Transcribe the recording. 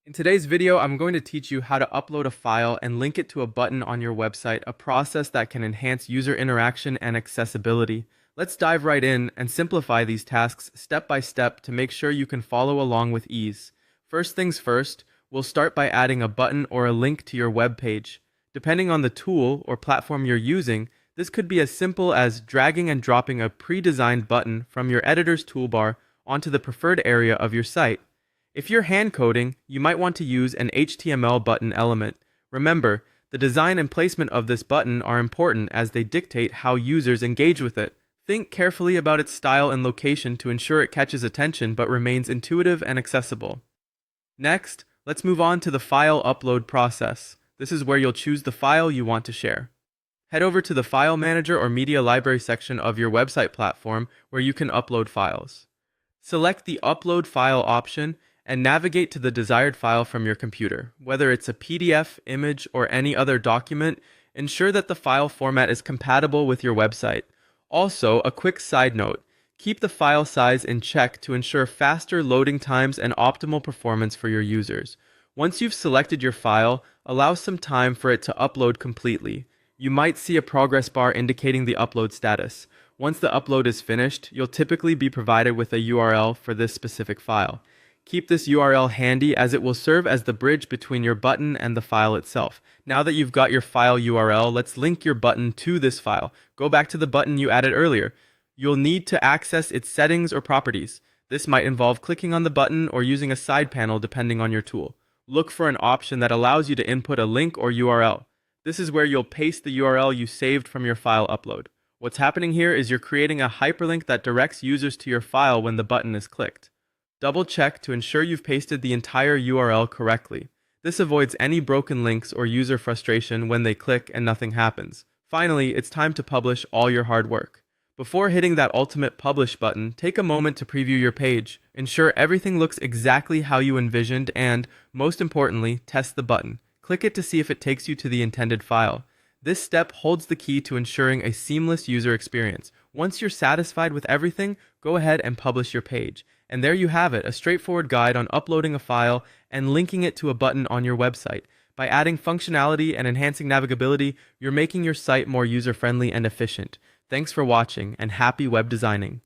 In today's video, I'm going to teach you how to upload a file and link it to a button on your website, a process that can enhance user interaction and accessibility. Let's dive right in and simplify these tasks step by step to make sure you can follow along with ease. First things first, we'll start by adding a button or a link to your web page. Depending on the tool or platform you're using, this could be as simple as dragging and dropping a pre-designed button from your editor's toolbar onto the preferred area of your site. If you're hand coding, you might want to use an HTML button element. Remember, the design and placement of this button are important as they dictate how users engage with it. Think carefully about its style and location to ensure it catches attention but remains intuitive and accessible. Next, let's move on to the file upload process. This is where you'll choose the file you want to share. Head over to the File Manager or Media Library section of your website platform where you can upload files. Select the Upload File option and navigate to the desired file from your computer. Whether it's a PDF, image, or any other document, ensure that the file format is compatible with your website. Also, a quick side note, keep the file size in check to ensure faster loading times and optimal performance for your users. Once you've selected your file, allow some time for it to upload completely. You might see a progress bar indicating the upload status. Once the upload is finished, you'll typically be provided with a URL for this specific file. Keep this URL handy as it will serve as the bridge between your button and the file itself. Now that you've got your file URL, let's link your button to this file. Go back to the button you added earlier. You'll need to access its settings or properties. This might involve clicking on the button or using a side panel depending on your tool. Look for an option that allows you to input a link or URL. This is where you'll paste the URL you saved from your file upload. What's happening here is you're creating a hyperlink that directs users to your file when the button is clicked. Double check to ensure you've pasted the entire URL correctly. This avoids any broken links or user frustration when they click and nothing happens. Finally, it's time to publish all your hard work. Before hitting that ultimate publish button, take a moment to preview your page. Ensure everything looks exactly how you envisioned and, most importantly, test the button. Click it to see if it takes you to the intended file. This step holds the key to ensuring a seamless user experience. Once you're satisfied with everything, go ahead and publish your page. And there you have it, a straightforward guide on uploading a file and linking it to a button on your website. By adding functionality and enhancing navigability, you're making your site more user-friendly and efficient. Thanks for watching, and happy web designing.